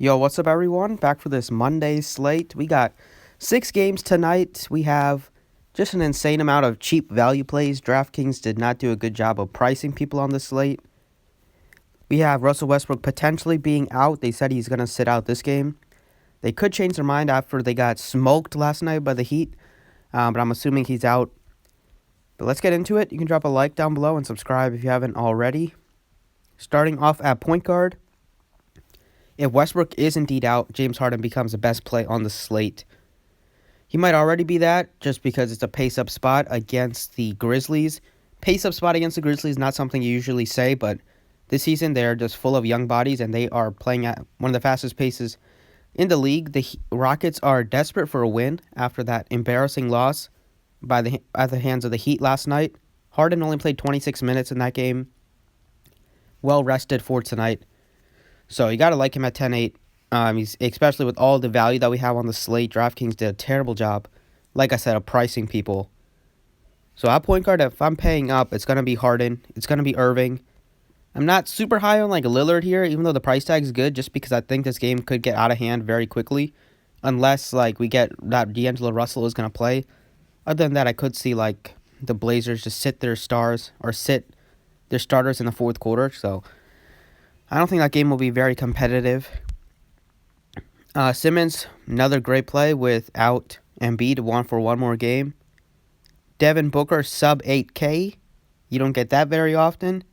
Yo, what's up, everyone? Back for this Monday slate. We got 6 games tonight. We have just an insane amount of cheap value plays. DraftKings did not do a good job of pricing people on the slate. We have Russell Westbrook potentially being out. They said he's going to sit out this game. They could change their mind after they got smoked last night by the Heat, but I'm assuming he's out. But let's get into it. You can drop a like down below and subscribe if you haven't already. Starting off at point guard. If Westbrook is indeed out, James Harden becomes the best play on the slate. He might already be that just because it's a pace-up spot against the Grizzlies. Pace-up spot against the Grizzlies is not something you usually say, but this season they're just full of young bodies and they are playing at one of the fastest paces in the league. The Rockets are desperate for a win after that embarrassing loss at the hands of the Heat last night. Harden only played 26 minutes in that game. Well rested for tonight. So you got to like him at 10-8. He's especially with all the value that we have on the slate. DraftKings did a terrible job, like I said, of pricing people. So at point guard, if I'm paying up, it's going to be Harden. It's going to be Irving. I'm not super high on like Lillard here, even though the price tag is good, just because I think this game could get out of hand very quickly, unless like we get that D'Angelo Russell is going to play. Other than that, I could see like the Blazers just sit their stars or sit their starters in the fourth quarter. So I don't think that game will be very competitive. Simmons, another great play without Embiid, for one more game. Devin Booker, sub 8K. You don't get that very often.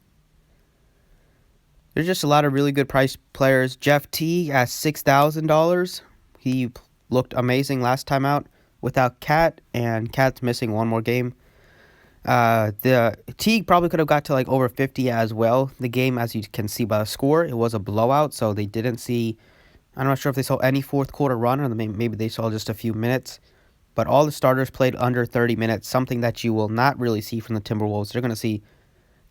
There's just a lot of really good price players. Teague at $6,000. He looked amazing last time out without Cat, and Cat's missing one more game. The Teague probably could have got to like over 50 as well. The game, as you can see by the score, it was a blowout, so they didn't see. I'm not sure if they saw any fourth quarter run, or maybe they saw just a few minutes. But all the starters played under 30 minutes, something that you will not really see from the Timberwolves. They're going to see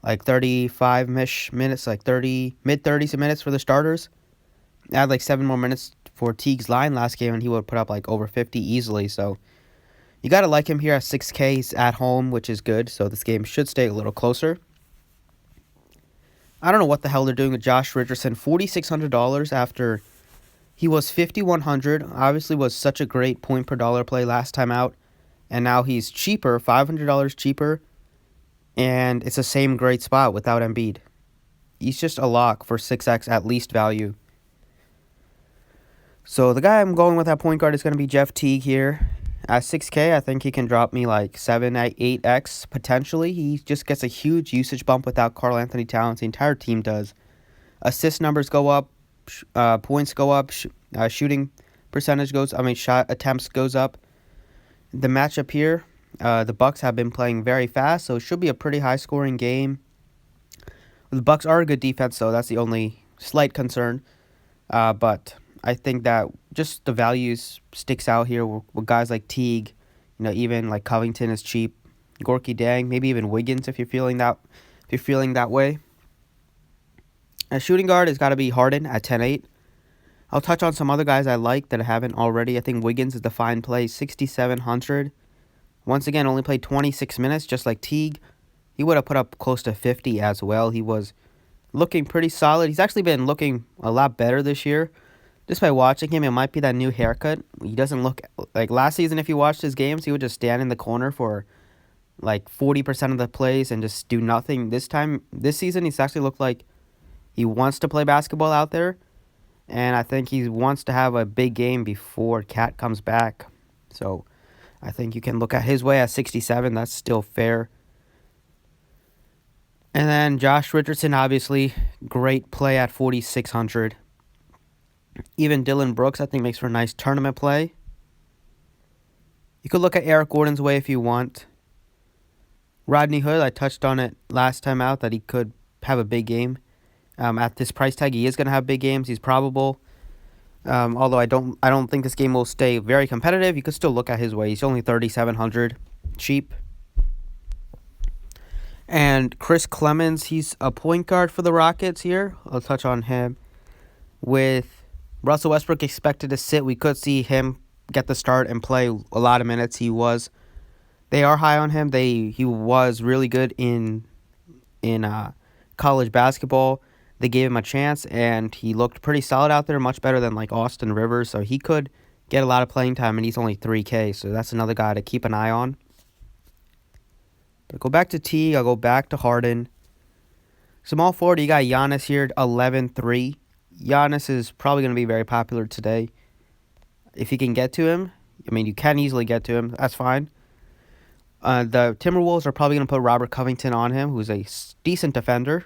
like 35-ish minutes, like mid-30s minutes for the starters. Add like 7 more minutes for Teague's line last game, and he would put up like over 50 easily. So you got to like him here at 6K. He's at home, which is good. So this game should stay a little closer. I don't know what the hell they're doing with Josh Richardson. $4,600 after he was $5,100. Obviously was such a great point per dollar play last time out. And now he's cheaper, $500 cheaper. And it's the same great spot without Embiid. He's just a lock for 6X at least value. So the guy I'm going with at point guard is going to be Teague here. At 6K, I think he can drop me like 7, 8X potentially. He just gets a huge usage bump without Karl Anthony Towns. The entire team does. Assist numbers go up. Points go up. Shooting percentage shot attempts goes up. The matchup here, the Bucks have been playing very fast, so it should be a pretty high-scoring game. The Bucks are a good defense, so that's the only slight concern. But I think that just the values sticks out here with guys like Teague. Even like Covington is cheap. Gorky Dang, maybe even Wiggins if you're feeling that way. A shooting guard has got to be Harden at 10-8. I'll touch on some other guys I like that I haven't already. I think Wiggins is the fine play, 6,700. Once again, only played 26 minutes, just like Teague. He would have put up close to 50 as well. He was looking pretty solid. He's actually been looking a lot better this year. Just by watching him, it might be that new haircut. He doesn't look like last season. If you watched his games, he would just stand in the corner for like 40% of the plays and just do nothing. This season, he's actually looked like he wants to play basketball out there. And I think he wants to have a big game before Cat comes back. So I think you can look at his way at 67. That's still fair. And then Josh Richardson, obviously, great play at 4,600. Even Dylan Brooks, I think, makes for a nice tournament play. You could look at Eric Gordon's way if you want. Rodney Hood, I touched on it last time out that he could have a big game. At this price tag, he is going to have big games. He's probable. Although I don't think this game will stay very competitive. You could still look at his way. He's only 3,700, cheap. And Chris Clemens, he's a point guard for the Rockets here. I'll touch on him. With Russell Westbrook expected to sit, we could see him get the start and play a lot of minutes. They are high on him. He was really good in college basketball. they gave him a chance, and he looked pretty solid out there, much better than like Austin Rivers. So he could get a lot of playing time, and he's only 3K. So that's another guy to keep an eye on. But go back to Teague. I'll go back to Harden. Small forward, you got Giannis here, 11-3. Giannis is probably going to be very popular today. If you can get to him, I mean, you can easily get to him. That's fine. The Timberwolves are probably going to put Robert Covington on him, who's a decent defender.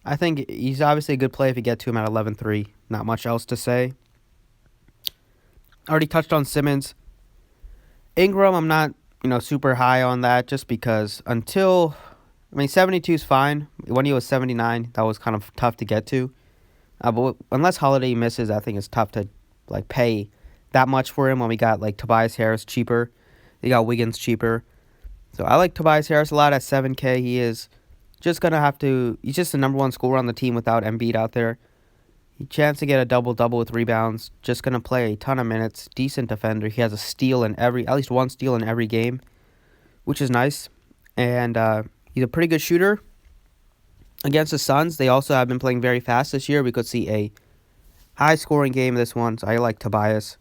I think he's obviously a good play if you get to him at 11-3. Not much else to say. Already touched on Simmons. Ingram, I'm not, super high on that just because 72 is fine. When he was 79, that was kind of tough to get to. But unless Holiday misses, I think it's tough to pay that much for him when we got Tobias Harris cheaper. You got Wiggins cheaper. So I like Tobias Harris a lot at 7K. He is just going to have to... He's just the number one scorer on the team without Embiid out there. He chance to get a double-double with rebounds. Just going to play a ton of minutes. Decent defender. He has a steal in at least one steal in every game, which is nice. And he's a pretty good shooter. Against the Suns, they also have been playing very fast this year. We could see a high-scoring game this one, so I like Tobias.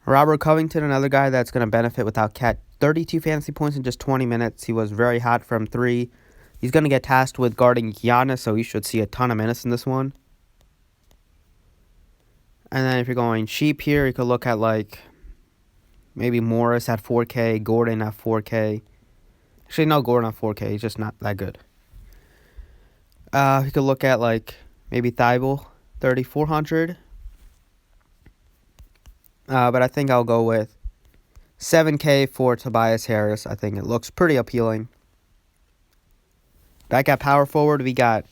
Robert Covington, another guy that's going to benefit without Cat. 32 fantasy points in just 20 minutes. He was very hot from 3. He's going to get tasked with guarding Giannis, so he should see a ton of minutes in this one. And then if you're going cheap here, you could look at maybe Morris at 4K, Gordon at 4K. Actually, no, Gordon at 4K. He's just not that good. You could look at maybe Thibault, 3,400. But I think I'll go with 7K for Tobias Harris. I think it looks pretty appealing. Back at power forward, we got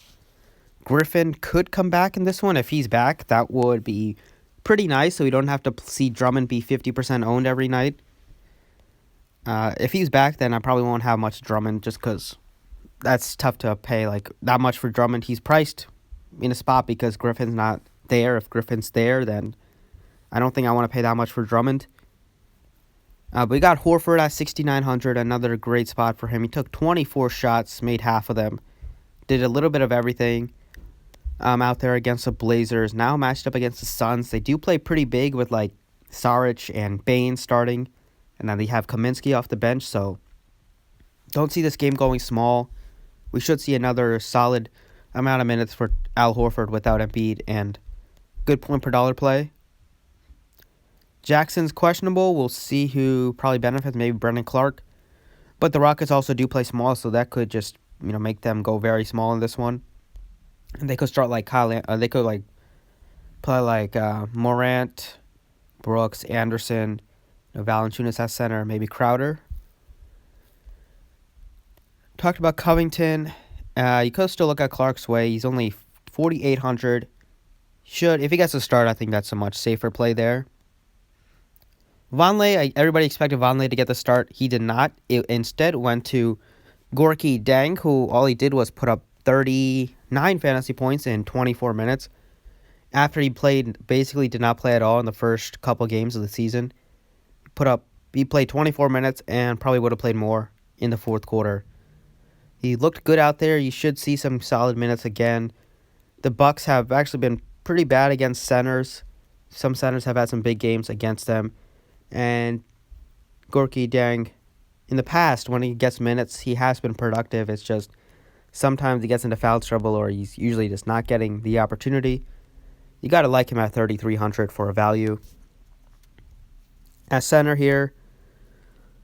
Griffin could come back in this one. If he's back, that would be pretty nice, so we don't have to see Drummond be 50% owned every night. If he's back, then I probably won't have much Drummond just because that's tough to pay that much for Drummond. He's priced in a spot because Griffin's not there. If Griffin's there, then I don't think I want to pay that much for Drummond. But we got Horford at 6,900, another great spot for him. He took 24 shots, made half of them. Did a little bit of everything out there against the Blazers. Now matched up against the Suns. They do play pretty big with Saric and Bain starting. And then they have Kaminsky off the bench, so don't see this game going small. We should see another solid amount of minutes for Al Horford without Embiid and good point per dollar play. Jackson's questionable. We'll see who probably benefits, maybe Brendan Clark. But the Rockets also do play small, so that could just make them go very small in this one. And they could start they could play Morant, Brooks, Anderson, Valanciunas at center, maybe Crowder. Talked about Covington. You could still look at Clark's way. He's only 4,800. If he gets a start, I think that's a much safer play there. Vonleh, everybody expected Vonleh to get the start. He did not. It instead went to Gorky Deng, who all he did was put up 39 fantasy points in 24 minutes. After he basically did not play at all in the first couple games of the season. He played 24 minutes and probably would have played more in the fourth quarter. He looked good out there. You should see some solid minutes again. The Bucks have actually been pretty bad against centers. Some centers have had some big games against them. And Gorky Deng, in the past, when he gets minutes, he has been productive. It's just sometimes he gets into foul trouble or he's usually just not getting the opportunity. You got to like him at 3,300 for a value. At center here,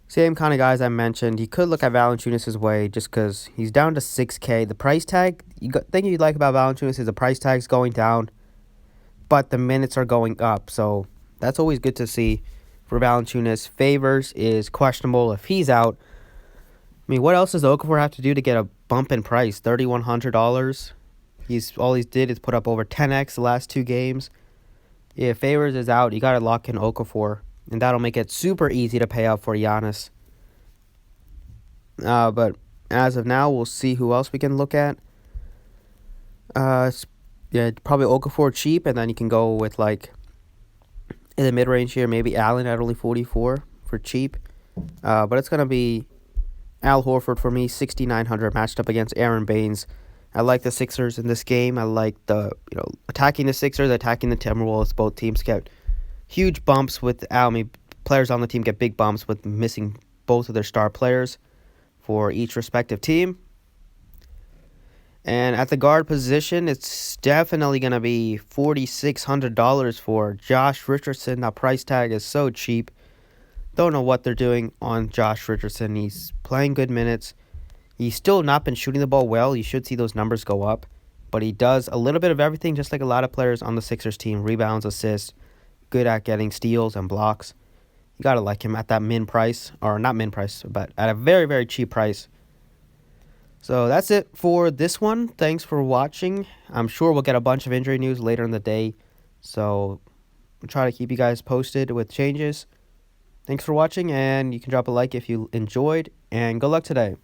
same kind of guys I mentioned. You could look at Valanciunas' way just because he's down to 6K. The price tag, thing you'd like about Valanciunas is the price tag's going down, but the minutes are going up. So that's always good to see for Valanciunas. Favors is questionable if he's out. I mean, what else does Okafor have to do to get a bump in price? $3,100. All he did is put up over 10x the last 2 games. If Favors is out, you got to lock in Okafor. And that'll make it super easy to pay out for Giannis. But as of now, we'll see who else we can look at. Probably Okafor cheap, and then you can go with in the mid-range here, maybe Allen at only 44 for cheap. But it's going to be Al Horford for me, 6,900, matched up against Aaron Baines I like the Sixers in this game. I like the attacking the Sixers, attacking the Timberwolves. Both teams get huge bumps players on the team get big bumps with missing both of their star players for each respective team. And at the guard position, it's definitely going to be $4,600 for Josh Richardson. That price tag is so cheap. Don't know what they're doing on Josh Richardson. He's playing good minutes. He's still not been shooting the ball well. You should see those numbers go up. But he does a little bit of everything, just like a lot of players on the Sixers team. Rebounds, assists, good at getting steals and blocks. You got to like him at that min price. Or not min price, but at a very, very cheap price. So that's it for this one. Thanks for watching. I'm sure we'll get a bunch of injury news later in the day. So I'll try to keep you guys posted with changes. Thanks for watching, and you can drop a like if you enjoyed, and good luck today.